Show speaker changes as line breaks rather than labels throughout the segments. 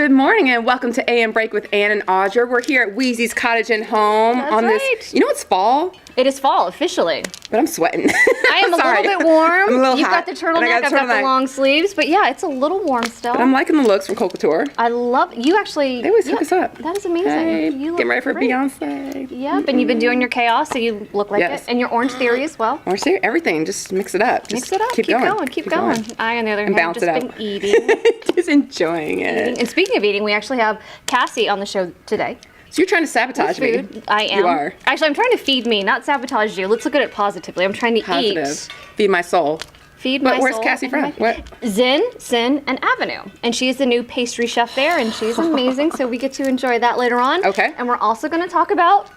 Good morning and welcome to AM Break with Ann and Audra. We're here at Louise Ease Cottage and Home.
That's right.
This. You know it's fall,
It is fall, officially.
but I'm sweating.
I am a
Sorry.
little bit warm.
I'm a little
You've
hot,
got the
and I
turtleneck, I've got the long sleeves. But yeah, it's a little warm still.
But I'm liking the looks from Coca Couture.
I love, you actually.
They always hook us up.
That is amazing.
Hey,
You look
getting ready for
great.
Beyonce.
Yep, and you've been doing your chaos, so you look like
Yes.
it. And your Orange Theory as well.
Or say everything, just mix it up.
Mix
Just
it up.
Keep going.
Keep going. I, on the other
And
hand,
bounce
have
it
just
out.
been eating.
Just enjoying it.
And speaking of eating, we actually have Cassie on the show today.
So you're trying to sabotage me.
Food. I am.
You are.
Actually, I'm trying to feed me, not sabotage you. Let's look at it positively. I'm trying to
Positive.
eat.
Feed my soul.
Feed my
But where's
soul
Cassie
and
from?
my-
What?
Zen, Sin, and Avenue. And she is the new pastry chef there, and she's amazing, so we get to enjoy that later on.
Okay.
And we're also going to talk about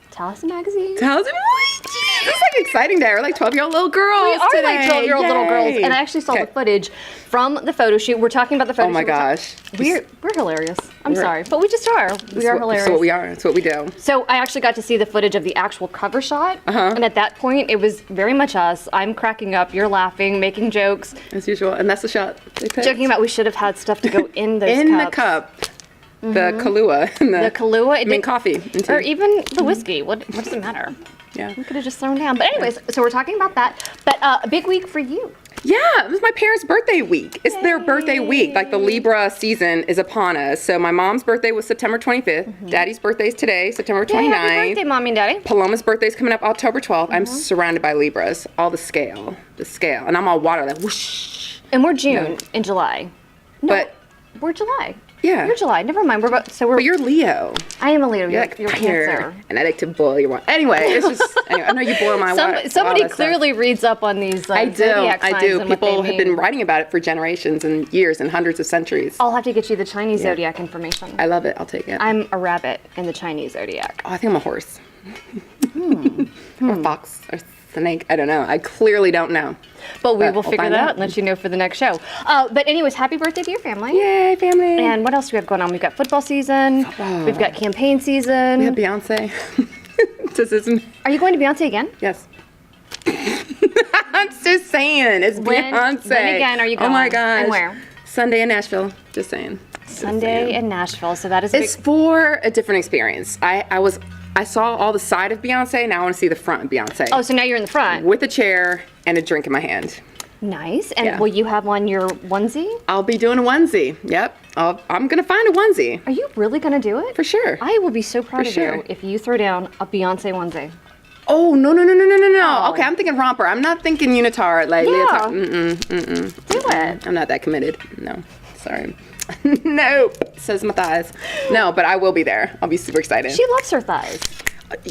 Tallahassee Magazine.
How's it? This is like an exciting day. We're like 12-year-old little girls
We are
today.
like 12-year-old little girls,
Yay.
and I actually saw
Okay.
the footage from the photo shoot. We're talking about the photo
Oh my
shoot.
gosh.
We're hilarious. I'm
We're-
sorry, but we just are. We are hilarious.
That's what we are. That's what we do.
So I actually got to see the footage of the actual cover shot,
Uh-huh.
and at that point, it was very much us. I'm cracking up, you're laughing, making jokes,
As usual. And that's the shot they picked.
joking about we should have had stuff to go in those
in
cups.
the cup. The Kahlua. and
The Kahlua,
I mean coffee. and tea.
or even the whiskey. What does it matter?
Yeah.
We could have just thrown down. But anyways, so we're talking about that. But a big week for you.
Yeah, it was my parents' birthday week. It's their birthday week. Like the Libra season is upon us. So my mom's birthday was September 25th. Daddy's birthday is today, September 29th.
Yay, happy birthday, Mommy and Daddy.
Paloma's birthday's coming up October 12th. I'm surrounded by Libras. All the scale. And I'm all water, like whoosh.
And we're June in July. No,
But
we're July.
yeah.
You're July. Never mind.
But you're Leo.
I am a Leo.
You're like
You're
fire,
Cancer.
and I like to boil your water. Anyway, it's just. Anyway, I know you boil my water.
Somebody clearly reads up on these.
I do.
zodiac
I
signs
do.
and what they
People have
mean.
been writing about it for generations and years and hundreds of centuries.
I'll have to get you the Chinese zodiac information.
I love it. I'll take it.
I'm a rabbit in the Chinese zodiac.
Oh, I think I'm a horse. Or fox or snake. I don't know. I clearly don't know.
But we
But
will
we'll
figure
find
that out
out.
and let you know for the next show. But anyways, happy birthday to your family.
Yay, family.
And what else do we have going on? We've got football season.
Football.
We've got campaign season.
we have Beyonce. Does this?
Are you going to Beyonce again?
Yes. I'm just saying. It's
When
Beyonce.
again are you going?
Oh my gosh.
And where?
Sunday in Nashville. Just saying.
Sunday in Nashville. So that is a
It's
big...
for a different experience. I saw all the side of Beyonce. Now I want to see the front of Beyonce.
Oh, so now you're in the front.
With a chair and a drink in my hand.
Nice. And
Yeah.
will you have on your onesie?
I'll be doing a onesie. Yep. I'm going to find a onesie.
Are you really going to do it?
For sure.
I will be so proud
For
of
sure.
you if you throw down a Beyonce onesie.
Oh, no.
Oh.
Okay, I'm thinking romper. I'm not thinking unitard. Like,
Yeah.
leotard.
Do it.
I'm not that committed. No. Sorry. Nope. Says my thighs. No, but I will be there. I'll be super excited.
She loves her thighs.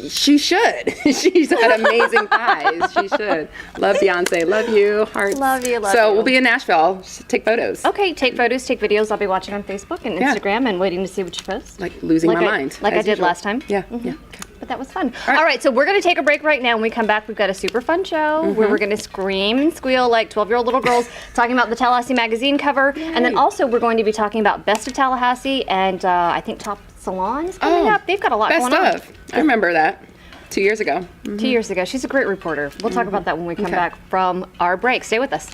She should. She's got amazing thighs. She should. Love Beyonce. Love you. Hearts.
Love you, love
So
you.
we'll be in Nashville. I'll just take photos.
Okay, take photos, take videos. I'll be watching on Facebook and
Yeah.
Instagram and waiting to see what you post.
Like losing my mind.
Like I
as
did
usual.
last time.
Yeah. Yeah. Okay.
But that was fun.
right.
All right, so we're going to take a break right now. When we come back, we've got a super fun show where we're going to scream and squeal like 12-year-old little girls talking about the Tallahassee Magazine cover. And then also we're going to be talking about Best of Tallahassee and I think Top Salons coming up. They've got a lot
Best
going on.
of. I remember that. 2 years ago.
2 years ago. She's a great reporter. We'll talk about that when we come
Okay.
back from our break. Stay with us.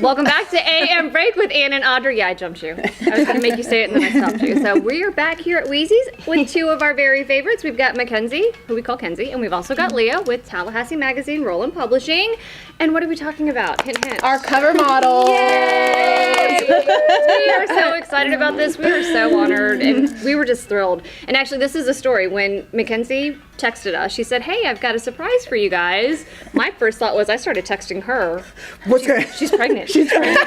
Welcome back to AM Break with Ann and Audrey. Yeah, I jumped you. I was going to make you say it and then I stopped you. So we are back here at Louise Ease with two of our very favorites. We've got Mackenzie, who we call Kenzie, and we've also got Leah with Tallahassee Magazine, Roland Publishing. And what are we talking about? Hint, hint.
Our cover model.
Yay! We are so excited about this. We are so honored, and we were just thrilled. And actually, this is a story. When Mackenzie texted us, she said, "Hey, I've got a surprise for you guys." My first thought was I started texting her.
What's that?
She's pregnant.
She's pregnant.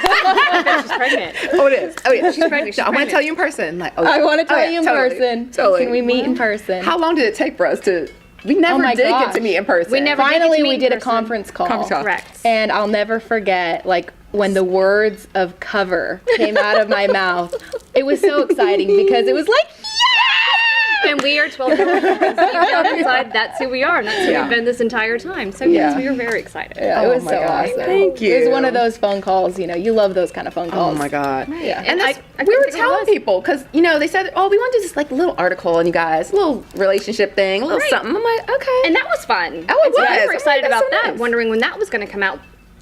She's pregnant.
Oh, it is. Oh, yeah.
She's pregnant. She's
I want to
pregnant.
tell you in person. Like,
I want to tell
yeah,
you in
totally,
person.
Totally.
Can we meet in person?
How long did it take for us to? We never
my
did
gosh.
get to meet in person.
We never-
Finally,
did get to meet
we
in
did a
person.
conference call.
Conference call.
Correct.
And I'll never forget, like, when the words of cover came out of my mouth. It was so exciting because it was like,
And we are 12-year-old girls. Deep down inside, that's who we are. And that's who we've been this entire time. So yes,
Yeah.
we are very excited.
yeah, it
Oh
was
my
so
gosh.
awesome.
Thank you.
It was one of those phone calls, you love those kind of phone
Oh
calls.
my God.
Yeah.
And
that's,
I
we were
couldn't think of
telling
what it was.
people because they said, "Oh, we want to do this like little article on you guys, a little relationship thing, a little
Right.
something." I'm like, okay.
And that was fun.
Oh, it
And so
was.
we were
I'm
excited
like, that's
about
so
that,
nice.
wondering when that was going to come out.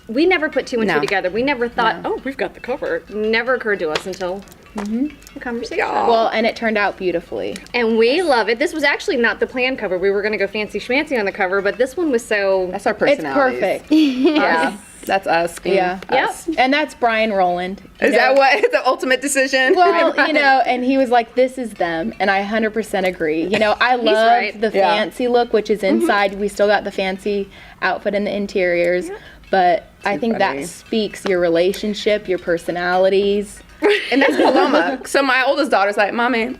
We never put two and two
No.
together. We never thought, oh, we've got the cover. Never occurred to us until the conversation.
Yeah.
Well, and it turned out beautifully.
And we love it. This was actually not the planned cover. We were going to go fancy schmancy on the cover, but this one was so...
That's our
It's
personality.
perfect.
Yeah, that's us. being
Yeah.
us.
And that's Brian Rowland.
Is that what the ultimate decision?
Well, and he was like, "This is them," and I 100% agree. I loved
right.
the
Yeah.
fancy look, which is inside. We still got the fancy outfit in the interiors, but I think
funny.
that speaks your relationship, your personalities.
And that's Paloma. So my oldest daughter's like, "Mommy,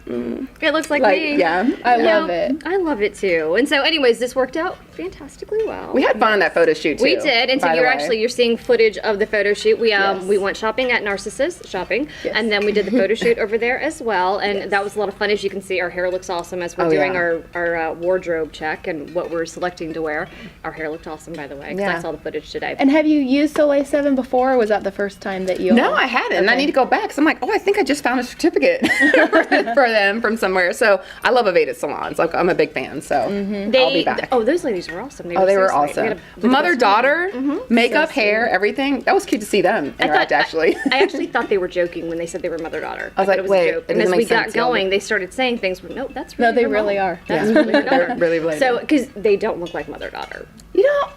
It looks like
like,
me.
yeah."
I
You
love
know,
it.
I love it too. And so anyways, this worked out fantastically well.
We had fun on that photo shoot too.
We did, and so
by the way.
you're seeing footage of the photo shoot. We
Yes.
we went shopping at Narcissus shopping,
Yes.
and then we did the photo shoot over there as well, and that was a lot of fun. As you can see, our hair looks awesome as we're
Oh,
doing
yeah.
our wardrobe check and what we're selecting to wear. Our hair looked awesome, by the way, because I
Yeah.
saw the footage today.
And have you used Soleil 7 before, or was that the first time that you?
No, I hadn't. And I
Okay.
need to go back. So I'm like, oh, I think I just found a certificate for them from somewhere. So I love Aveda salons. Like I'm a big fan. So I'll be back.
Oh, those ladies were awesome.
Oh, they
so
were
sweet. We
awesome.
had a-
Mother daughter, makeup, hair, everything. That was cute to see them interact. Actually,
I actually thought they were joking when they said they were mother-daughter.
I was
thought
like,
it was
wait,
a joke.
it
And as
doesn't
we
make
got
sense, yeah.
going, they started saying things. No, that's
No,
really
they
her
really
mom.
are.
That's
Yeah.
really her
They're
daughter.
really related.
So, because they don't look like mother-daughter.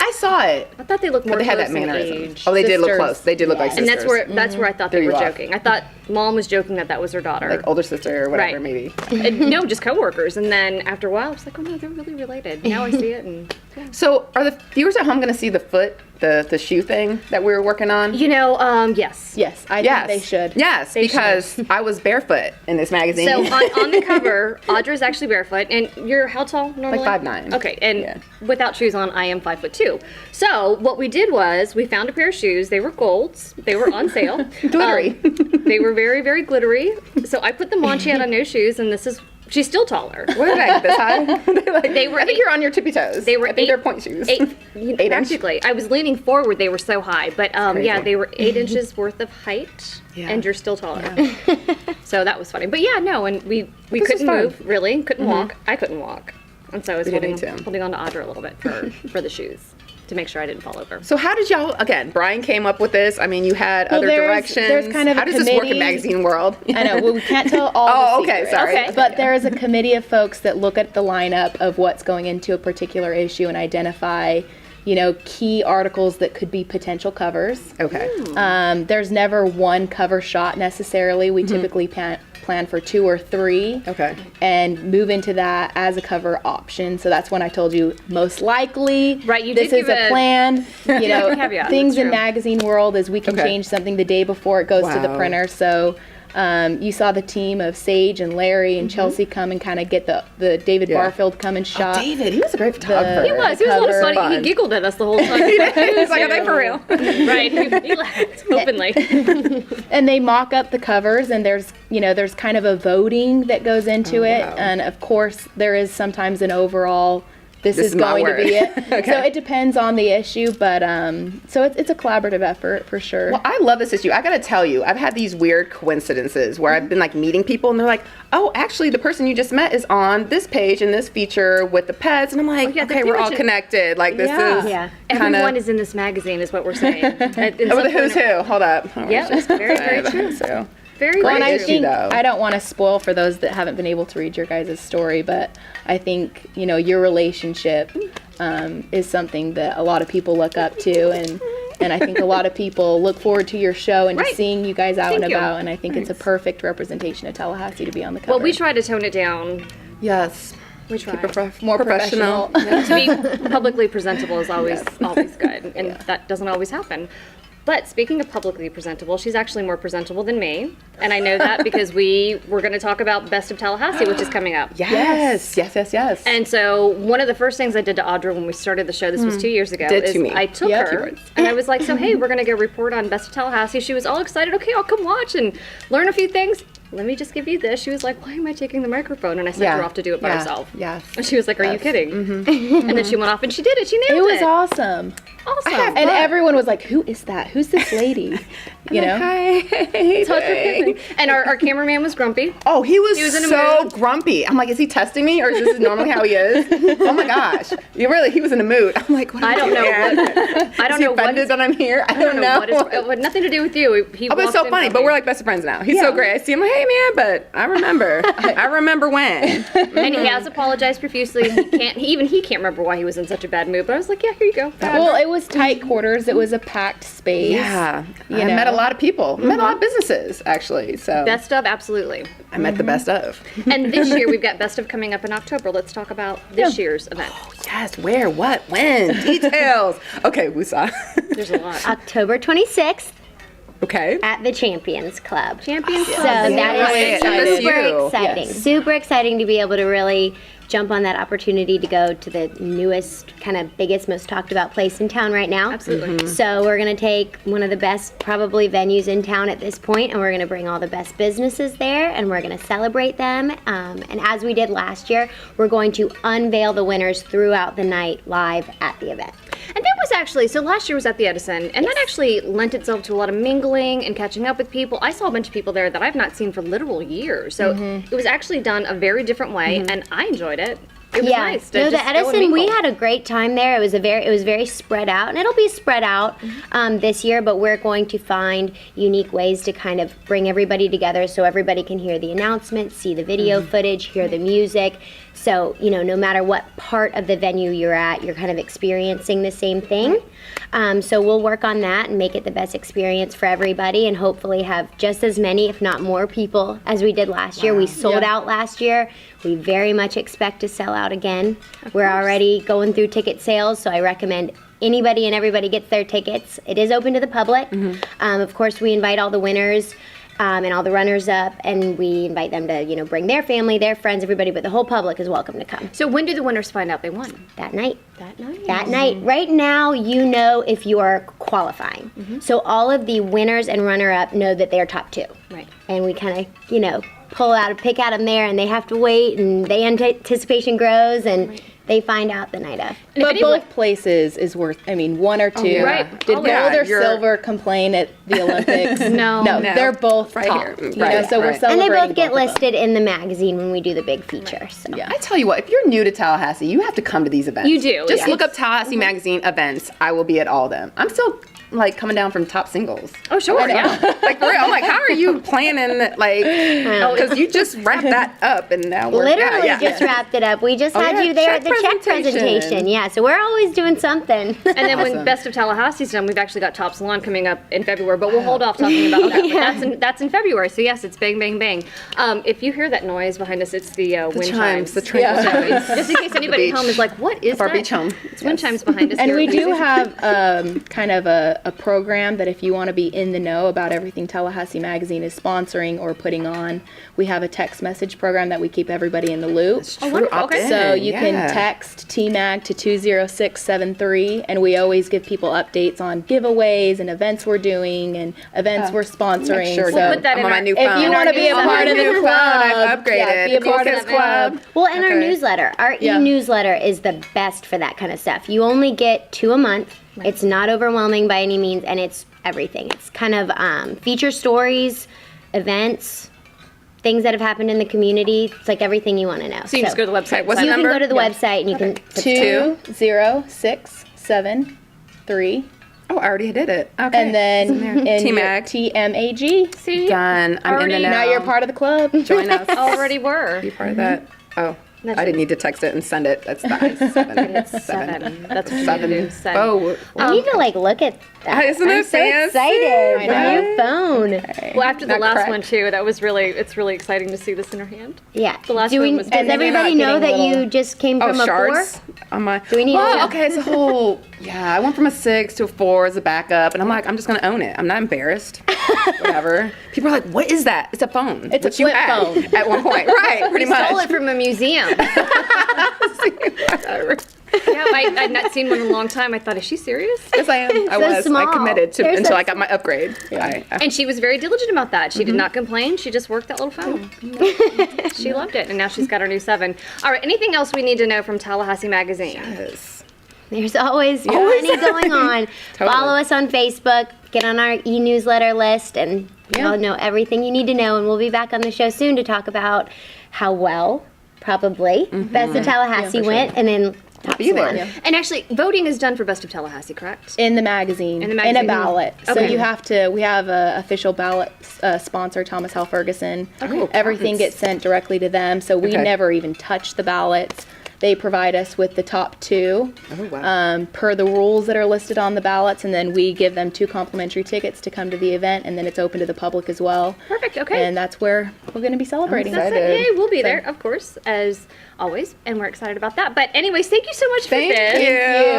I saw it.
I thought they looked more
But they had that
close in
mannerism.
age.
Oh, they did look
Sisters.
close. They did look like
Yes.
sisters.
And that's where I thought they
Threw
were
you off.
joking. I thought mom was joking that was her daughter.
like older sister or whatever,
Right.
maybe.
And, no, just coworkers. And then after a while, I was like, oh no, they're really related. Now I see it. And
So are the viewers at home going to see the foot, the shoe thing that we were working on?
yes.
Yes, I
Yes,
think they should.
Yes,
They
because I was barefoot in this magazine.
So on the cover, Audra's actually barefoot, and you're how tall normally?
5'9".
Okay, and
Yeah.
without shoes on, I am 5'2". So what we did was we found a pair of shoes. They were golds. They were on sale.
Glittery.
They were very, very glittery. So I put them on. She had on no shoes, and she's still taller.
What are they? This high?
They were
I think
eight-
you're on your tippy toes.
They were
I think
eight-
they're point shoes.
8
inch?
practically. I was leaning forward. They were so high, but
crazy.
yeah, they were 8 inches worth of height,
Yeah.
and you're still taller. So that was funny. But yeah, no, and we
This was
couldn't
fun.
move really, couldn't walk. I couldn't walk, and so I was
We didn't
holding
need to.
holding on to Audra a little bit for the shoes to make sure I didn't fall over.
So how did y'all? Again, Brian came up with this. I mean, you had
Well,
other
there's
directions.
kind of
how
a
does this work in
committee-
magazine world?
I know. Well, we can't tell all
Oh,
the
okay,
secrets.
sorry.
Okay.
But there is a committee of folks that look at the lineup of what's going into a particular issue and identify, key articles that could be potential covers.
Okay.
There's never one cover shot necessarily. We typically plan for 2 or 3.
Okay.
And move into that as a cover option. So that's when I told you most likely.
Right, you
this
did
is
give
a
a-
plan.
caveat,
Things
that's
in
true.
magazine world is we can
Okay.
change something the day before it goes to the
Wow.
printer. So you saw the team of Sage and Larry and Chelsea come and kind of get the David
Yeah.
Barfield come and shot.
David, he was a great photographer.
He was a lot of
cover.
funny.
Fun.
He giggled at us the whole time.
He's like, are they for real?
Right. He laughed openly.
And they mock up the covers, and there's kind of a voting that goes into it,
wow.
and of course there is sometimes an overall this is
my
going to
word.
be it.
Okay.
So it depends on the issue, but so it's a collaborative effort for sure.
Well, I love this issue. I gotta tell you, I've had these weird coincidences where I've been like meeting people and they're like, oh, actually the person you just met is on this page in this feature with the pets. And I'm like,
yeah,
okay, we're all connected. Like this
Yeah.
is
Yeah.
kind
Everyone
of
is in this magazine is what we're saying.
over the who's who. Hold up.
Yeah, that's very, very true.
So,
Very,
Well, and
very
I
true.
think
though.
I don't want to spoil for those that haven't been able to read your guys' story, but I think your relationship is something that a lot of people look up to, and I think a lot of people look forward to your show and just
Right.
seeing you guys out
Thank
and
you.
about. And I think it's a perfect representation of Tallahassee to be on the cover.
Well, we try to tone it down.
yes.
We try.
more professional.
To be publicly presentable is always good, and that doesn't always happen. But speaking of publicly presentable, she's actually more presentable than me, and I know that because we're going to talk about Best of Tallahassee, which is coming up.
Yes.
And so one of the first things I did to Audra when we started the show, this was 2 years ago,
Did
is
to me.
I took
Yeah, 2
her
words.
and I was like, so hey, we're going to go report on Best of Tallahassee. She was all excited. Okay, I'll come watch and learn a few things. Let me just give you this. She was like, why am I taking the microphone? And I sent her off to do it by herself.
Yes.
And she was like, are you kidding? And then she went off and she did it. She nailed
It
it.
was awesome.
Awesome.
And everyone was like, who is that? Who's this lady?
Hi.
And our cameraman was grumpy.
Oh, he was
was in a
so
mood.
grumpy. I'm like, is he testing me or is this normally how he is? Oh my gosh. He was in a mood. I'm like, what
I don't know what. I don't
Is he
know what.
offended that I'm here? I
I don't know what is.
know.
It had nothing to do with you. He
Oh, but it's
walked
so
in
funny.
grumpy.
But we're like best of friends now. He's so great. I see him like, hey man, but I remember. I remember when.
And he has apologized profusely. He can't remember why he was in such a bad mood. But I was like, yeah, here you go.
Well, it was tight quarters. It was a packed space.
Yeah.
You
I met
know.
a lot of people. Met a lot of businesses actually. So
Best of, absolutely.
I met the best of.
And this year we've got Best of coming up in October. Let's talk about this year's event.
Yes, where, what, when, details. Okay, Wusa.
There's a lot.
October 26th
Okay.
at the Champions Club.
Champions
So
Club.
that is
Yes.
super
FSU.
exciting.
Yes.
Super exciting to be able to really jump on that opportunity to go to the newest, kind of biggest, most talked about place in town right now.
Absolutely.
So we're going to take one of the best probably venues in town at this point, and we're going to bring all the best businesses there, and we're going to celebrate them. And as we did last year, we're going to unveil the winners throughout the night live at the event.
And that was actually, so last year was at the Edison, and that actually lent itself to a lot of mingling and catching up with people. I saw a bunch of people there that I've not seen for literal years. So it was actually done a very different way, and I enjoyed it. It was nice to
No, the
just go and
Edison, we
mingle.
had a great time there. It was very spread out, and it'll be spread out this year. But we're going to find unique ways to kind of bring everybody together, so everybody can hear the announcements, see the video footage, hear the music. So no matter what part of the venue you're at, you're kind of experiencing the same thing. So we'll work on that and make it the best experience for everybody, and hopefully have just as many, if not more, people as we did last year. We sold out last year. We very much expect to sell out again. We're already going through ticket sales, so I recommend anybody and everybody gets their tickets. It is open to the public. Of course, we invite all the winners and all the runners up, and we invite them to bring their family, their friends, everybody, but the whole public is welcome to come
So when do the winners find out they won?
that night.
That night.
That night. Right now, if you are qualifying. So all of the winners and runner-up know that they're top two.
Right.
And we kind of, pick out them there, and they have to wait, and the anticipation grows, and they find out the night of.
But
anyone-
both places is worth, one or two.
Right.
Did
Oh,
gold
yeah,
or
you're-
silver complain at the Olympics?
No.
No, they're both
Right
top.
here.
So we're
Right.
celebrating
And they both get
of them.
listed in the magazine when we do the big feature. So.
Yeah.
I tell you what, if you're new to Tallahassee, you have to come to these events.
You do,
Just
yeah.
look up Tallahassee Magazine events. I will be at all of them. I'm still coming down from top singles.
Oh, sure. Yeah.
Like for real, I'm like, how are you planning because you just wrapped that up and now we're
Literally
yeah.
just wrapped it up. We just had
yeah,
you there at
check
the check presentation. Yeah, so we're always doing something.
And then when
Awesome.
Best of Tallahassee's done, we've actually got Top Salon coming up in February, but we'll hold off talking about that. But that's in February, so yes, it's bang, bang, bang. If you hear that noise behind us, it's the wind chimes.
the tranquil chimes.
Just in case anybody at
beach.
home is like, what is
Our
that?
beach home.
It's wind chimes behind us.
And
here
we
at
do
Louise Ease.
have kind of a a program that if you want to be in the know about everything Tallahassee Magazine is sponsoring or putting on, we have a text message program that we keep everybody in the loop.
True.
Okay.
So you can text TMAG to 20673, and we always give people updates on giveaways and events we're doing and events we're sponsoring.
Sure,
so
put that
I'm
in
on my
our-
new
if
phone.
you want to be a
I'm on
part
my
of the
new
club,
phone. I've upgraded.
yeah, be a
Cool
part of
Kids
the club.
Club.
Well, and our
Okay.
newsletter. Our e-newsletter is the best for that kind of stuff. You only get 2 a month. It's not overwhelming by any means, and it's everything. It's kind of feature stories, events, things that have happened in the community. It's like everything you want to know.
So you just go to the website.
what's
you
the
can
number?
go to the website and you can
20673.
Oh, I already did it. Okay.
And then in
TMAG.
TMAG.
See,
Done. I'm in the know.
Now you're part of the club.
Join us.
already were.
Be part of that. Oh, I didn't need to text it and send it. That's nice. 7.
It's 7. That's what you need to do. 7.
Oh,
I need to like look at that.
Isn't
I'm
it
so
fancy?
excited.
I
The
know.
new phone.
Well, after the
Not
last
correct.
one too, it's really exciting to see this in her hand.
Yeah.
The last
Do we,
one was-
does
And then
you're
everybody
not
know that
getting
you
little-
just came
Oh,
from a 4?
shards on my.
Do we need
Well,
to?
okay, it's a whole. Yeah, I went from a 6 to a 4 as a backup, and I'm like, I'm just gonna own it. I'm not embarrassed. Whatever. People are like, what is that? It's a phone.
It's a
which you
flip
had
phone.
at one point, right? Pretty much.
Stole it from a museum.
Whatever.
Yeah, I'd not seen one in a long time. I thought, is she serious?
Yes, I am. I was.
small.
I committed to
They're
until
so
I got my upgrade.
And she was very diligent about that. She did not complain. She just worked that little phone. She loved it, and now she's got her new 7. All right, anything else we need to know from Tallahassee Magazine?
Yes.
There's always plenty going on.
Totally.
Follow us on Facebook. Get on our e-newsletter list, and you'll know everything you need to know. And we'll be back on the show soon to talk about how well, probably, Best of Tallahassee went, and then top
Be there.
salon.
Yeah.
And actually, voting is done for Best of Tallahassee, correct?
In the magazine.
In the magazine.
In a ballot. So
Okay.
you have to, we have a official ballot sponsor, Thomas Hal Ferguson.
Oh,
Everything
Thomas.
gets sent directly to them, so we
Okay.
never even touch the ballots. They provide us with the top 2
Oh, wow.
per the rules that are listed on the ballots, and then we give them 2 complimentary tickets to come to the event, and then it's open to the public as well.
Perfect, okay.
And that's where we're going to be celebrating.
I'm
That's
excited.
it. Yay, we'll be there, of course, as always, and we're excited about that. But anyways, thank you so much for
Thank
this.
you.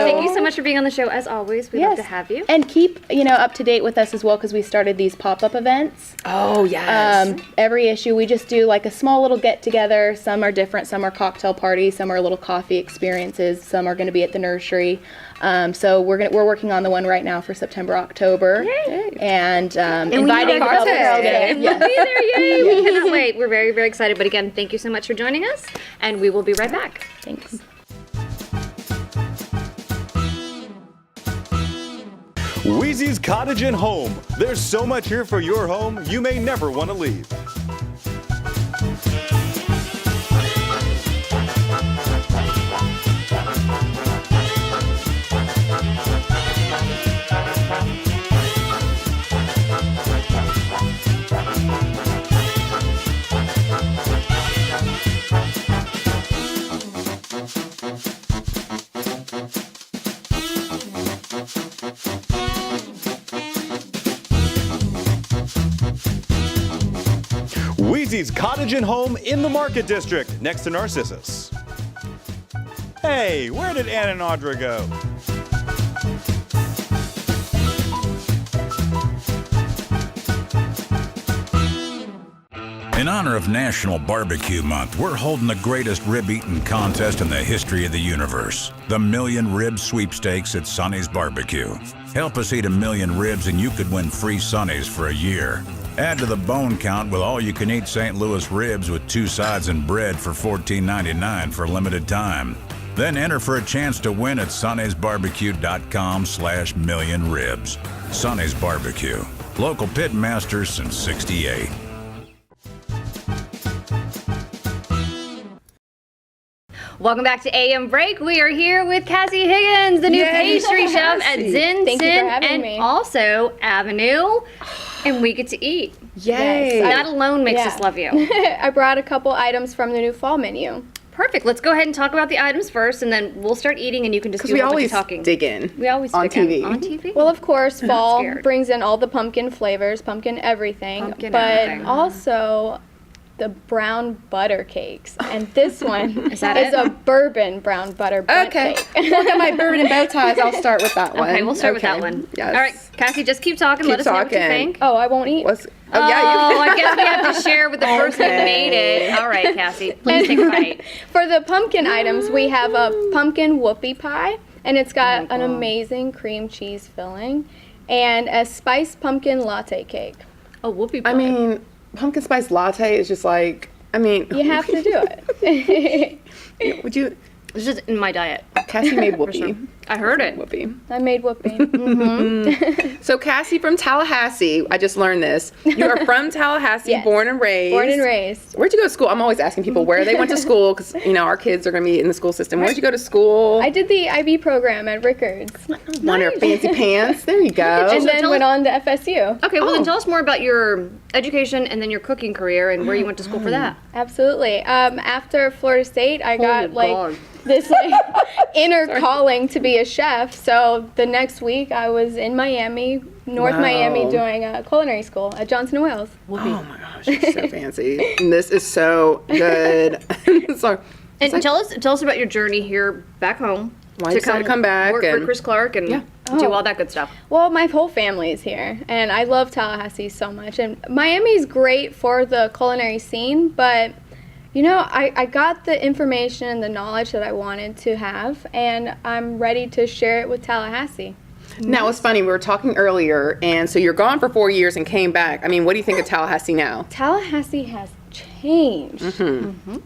Thank you so much for being on the show, as always. We love to have you.
And keep, up to date with us as well, because we started these pop-up events.
Oh, yes.
Every issue we just do like a small little get together. Some are different, some are cocktail parties, some are little coffee experiences, some are going to be at the nursery. So we're working on the one right now for September, October.
Yay.
And
we
inviting
need
the
our
public
girls
to-
there.
We'll be there, yay! We cannot wait. We're very, very excited. But again, thank you so much for joining us, and we will be right back.
Thanks.
Louise Ease Cottage and Home. There's so much here for your home, you may never want to leave. Weezy's Cottage and Home in the Market District, next to Narcissus. Hey, where did Ann and Audra go?
In honor of National Barbecue Month, we're holding the greatest rib eating contest in the history of the universe. The Million Rib Sweepstakes at Sonny's Barbecue. Help us eat 1,000,000 ribs and you could win free Sonny's for a year. Add to the bone count with all-you-can-eat St. Louis ribs with 2 sides and bread for $14.99 for a limited time. Then enter for a chance to win at Sonny'sBarbecue.com/millionribs. Sonny's Barbecue. Local pit masters since '68.
Welcome back to AM Break. We are here with Cassie Higgins, the new
Yay,
pastry chef at
Cassie.
Zin
Thank you
Sin
for having
and
me.
also Avenue. And we get to eat.
Yay.
That alone makes
Yeah.
us love you.
I brought a couple items from the new fall menu.
Perfect. Let's go ahead and talk about the items first, and then we'll start eating, and you can just
Because
do
we
a whole bunch
always
of talking.
dig in.
We always
on
dig in.
TV.
On TV?
Well, of course, fall
scared.
brings in all the pumpkin flavors, pumpkin everything.
Pumpkin
but
everything.
also, the brown butter cakes, and this one is
that it?
a bourbon brown butter
Okay.
cake.
Look at my bourbon and bow ties. I'll start with that one.
Okay, we'll start with that one.
Yes.
All right, Cassie, just keep talking.
Keep
Let us know what you
talking.
think.
Oh, I won't eat.
Oh, yeah, you
Oh, I guess we have to share with the person who
Okay.
made it. All right, Cassie, please take a bite.
For the pumpkin items, we have a pumpkin whoopie pie, and it's got an amazing cream cheese filling, and a spiced pumpkin latte cake.
Oh, whoopie pie.
I mean, pumpkin spice latte is just like,
You have to do it.
would you,
it's just in my diet.
Cassie made whoopie.
I heard it.
Whoopie.
I made whoopie.
So Cassie from Tallahassee, I just learned this. You are from Tallahassee,
Yes.
born and raised.
Born and raised.
Where'd you go to school? I'm always asking people where they went to school because, our kids are going to be in the school system. Where'd you go to school?
I did the IB program at Rickards,
Wonder fancy pants. There you go.
and then
tell
went
us-
on to FSU.
Okay, well
Oh.
then tell us more about your education and then your cooking career and where you went to school for that.
Absolutely. After Florida State, I got
God.
this inner calling to be a chef. So the next week, I was in Miami, North
Wow.
Miami, doing a culinary school at Johnson & Wales.
Oh my gosh, it's so fancy. And this is so good. So,
And tell us about your journey here back home.
Why you decided to come back
work for
and-
Chris Clark and do
Oh.
all that good stuff.
Well, my whole family is here, and I love Tallahassee so much. And Miami's great for the culinary scene, but I got the information and the knowledge that I wanted to have, and I'm ready to share it with Tallahassee.
now it's funny. We were talking earlier, and so you're gone for 4 years and came back. I mean, what do you think of Tallahassee now?
Tallahassee has changed.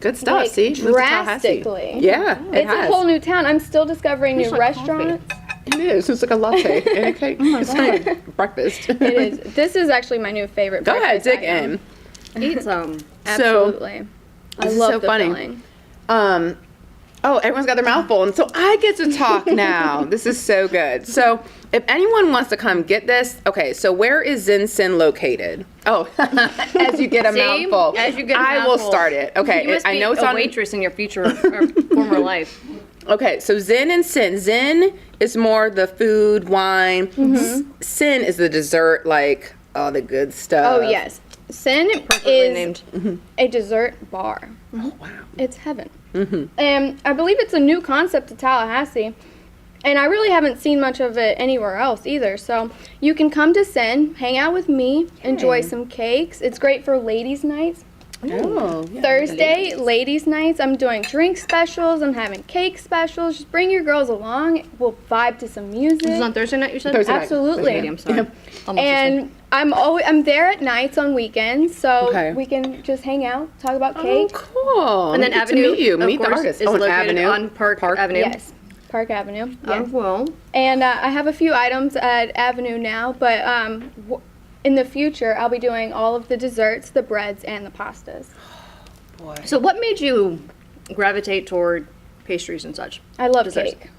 Good stuff.
Like,
See, Moved to Tallahassee.
drastically.
Yeah, it
It's
has.
a whole new town. I'm still discovering new
like
restaurants.
It is. It's like a latte and a cake. It's like breakfast.
It is. This is actually my new favorite.
Go ahead,
breakfast
dig
item.
in.
Eat some.
Absolutely. I
this is
love
so
the
funny.
filling.
Oh, everyone's got their mouth full, and so I get to talk now. This is so good. So, if anyone wants to come get this, okay. So, where is Zen Sin located? Oh, as you get a
See?
mouthful,
As you get a
I will
mouthful.
start it. Okay,
You must
I
be
know it's
a
on.
waitress in your future or former life.
Okay, so Zen and Sin. Zen is more the food, wine. Sin is the dessert, like all the good stuff.
Oh yes, Sin
Perfectly
is
named.
a dessert bar.
Wow.
It's heaven. And I believe it's a new concept to Tallahassee. And I really haven't seen much of it anywhere else either. So you can come to Sin, hang out with me, enjoy some cakes. It's great for ladies' nights.
Oh, yeah.
Thursday, ladies' nights, I'm doing drink specials. I'm having cake specials. Just bring your girls along. We'll vibe to some music.
This is on Thursday night, you said?
Thursday night.
Absolutely.
I'm sorry. Almost
And I'm there at nights on weekends, so
Okay.
we can just hang out, talk about
Oh,
cake.
cool.
And then
Get to
Avenue,
meet you,
of
meet the
course,
artist.
is
Oh, an
located
Avenue.
on Park Avenue.
Yes, Park Avenue.
Oh,
Yes.
well.
And I have a few items at Avenue now, but in the future, I'll be doing all of the desserts, the breads, and the pastas.
So what made you gravitate toward pastries and such?
I love
Desserts.
cake.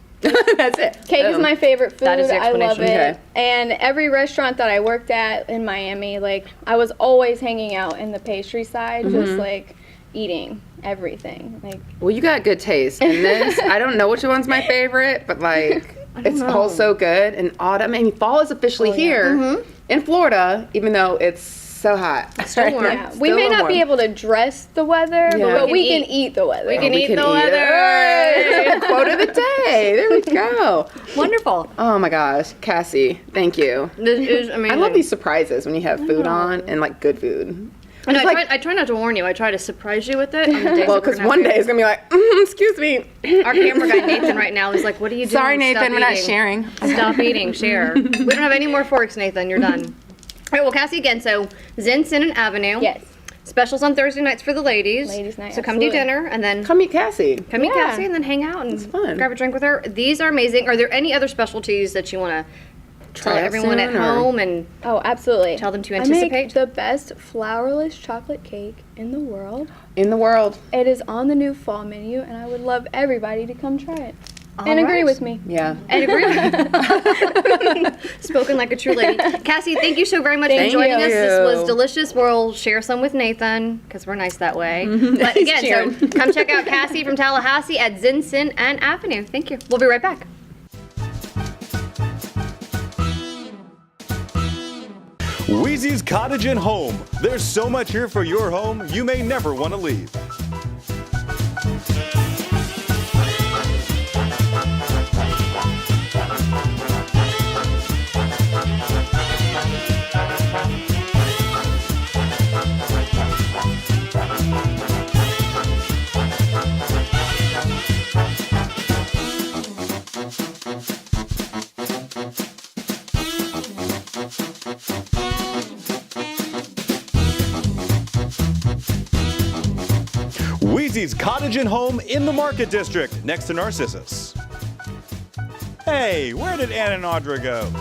That's it.
Cake is my favorite food.
That is the
I love it.
explanation.
Okay.
And every restaurant that I worked at in Miami, like I was always hanging out in the pastry side, just like eating everything. Like
Well, you got good taste. And this, I don't know which one's my favorite, but like, it's all so good. And autumn, I mean, fall is officially here in Florida, even though it's so hot.
Still warm.
yeah, we may not be able to dress the weather,
Yeah.
but we
We
can
can
eat the weather.
We can
We
eat
can
the
eat it.
weather.
Hey, quote of the day. There we go.
Wonderful.
Oh my gosh, Cassie, thank you.
This is amazing.
I love these surprises when you have food on and like good food.
And
It's like-
I try not to warn you. I try to surprise you with it. On the days
Well,
that we're
because
gonna
one
have
day it's gonna be like, excuse me.
Our camera guy Nathan right now is like, "What are you doing?
Sorry, Nathan,
Stop
we're not
eating.
sharing.
Stop eating. Share. We don't have any more forks, Nathan. You're done." All right. Well, Cassie, again. So Zen, Sin, and Avenue.
Yes.
Specials on Thursday nights for the ladies.
Ladies' night,
So come to
absolutely.
dinner and then
Come meet Cassie.
come meet
Yeah.
Cassie and then hang out and
fun.
grab a drink with her. These are amazing. Are there any other specialties that you want to tell
Try out
everyone at
soon, or-
home and
Oh, absolutely.
tell them to
I
anticipate?
make the best flourless chocolate cake in the world.
In the world.
It is on the new fall menu, and I would love everybody to come try it and
All
agree
right.
with me.
Yeah.
And agree. Spoken like a true lady. Cassie, thank you so very much for
Thank
joining
you.
us. This was delicious. We'll share some with Nathan because we're nice that way. But again,
Sharon.
so come check out Cassie from Tallahassee at Zen, Sin, and Avenue. Thank you. We'll be right back.
Louise Ease Cottage and Home. There's so much here for your home, you may never want to leave. Louise Ease Cottage and Home in the Market District, next to Narcissus. Hey, where did Ann and Audra go?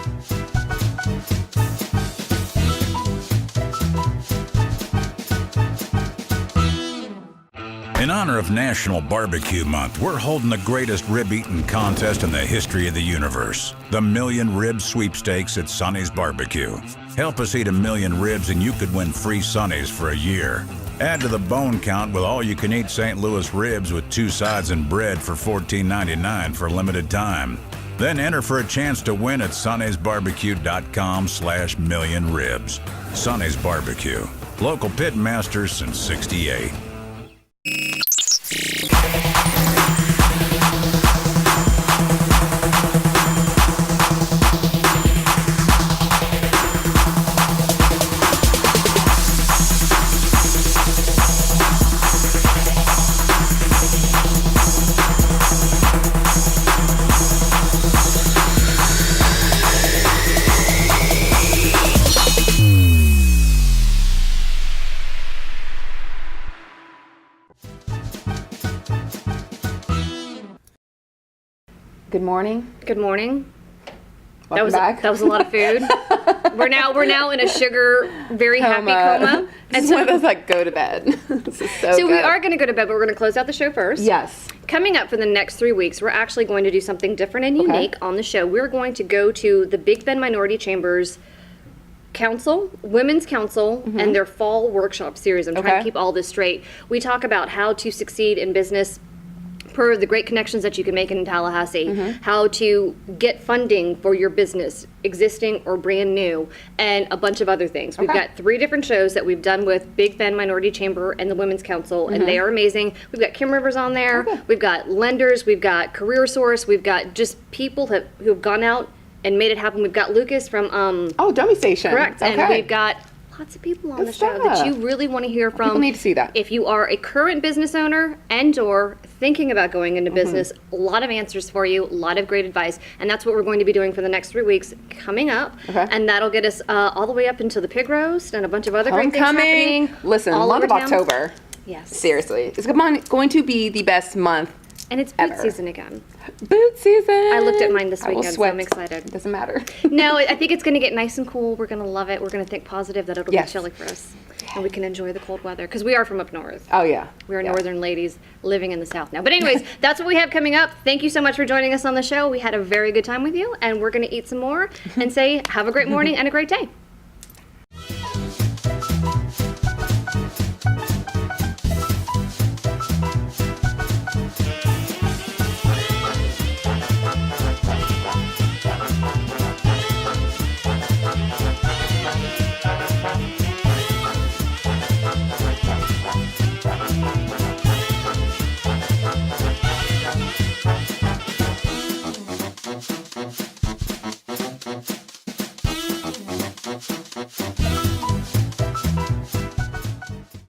In honor of National Barbecue Month, we're holding the greatest rib eating contest in the history of the universe. The Million Rib Sweepstakes at Sonny's Barbecue. Help us eat 1,000,000 ribs and you could win free Sonny's for a year. Add to the bone count with all-you-can-eat St. Louis ribs with 2 sides and bread for $14.99 for a limited time. Then enter for a chance to win at sonnysbarbecue.com/millionribs. Sonny's Barbecue. Local pit masters since '68.
Good morning.
Good morning.
Welcome back.
That was a lot of food. we're now in a sugar, very happy coma.
This is one of those like go to bed. This is so
So we
good.
are going to go to bed, but we're going to close out the show first.
Yes.
Coming up for the next 3 weeks, we're actually going to do something different and unique on the show. We're going to go to the Big Bend Minority Chambers Council, Women's Council, and their fall workshop series. I'm trying to keep all this straight. We talk about how to succeed in business per the great connections that you can make in Tallahassee, how to get funding for your business, existing or brand new, and a bunch of other things. We've got 3 different shows that we've done with Big Bend Minority Chamber and the Women's Council, and they are amazing. We've got Kim Rivers on there, we've got lenders, we've got Career Source, we've got just people who have gone out and made it happen. We've got Lucas from
Dummy Station.
Correct, and we've got lots of people on the show that
stuff.
you really want to hear from.
People need to see that.
If you are a current business owner and or thinking about going into business, a lot of answers for you, a lot of great advice, and that's what we're going to be doing for the next 3 weeks coming up. And that'll get us all the way up into the pig roast and a bunch of other great things happening.
Listen,
all
month
over
of
town.
October.
Yes.
Seriously, it's going to be the best month.
And it's boot
ever.
season again.
Boot season.
I looked at mine this
I will
weekend, so
sweat.
I'm excited.
It doesn't matter.
No, I think it's going to get nice and cool. We're going to love it. We're going to think positive that it'll
Yes.
be chilly for us. And we can enjoy the cold weather because we are from up north.
Oh yeah.
We're northern ladies living in the south now. But anyways, that's what we have coming up. Thank you so much for joining us on the show. We had a very good time with you, and we're going to eat some more and say have a great morning and a great day.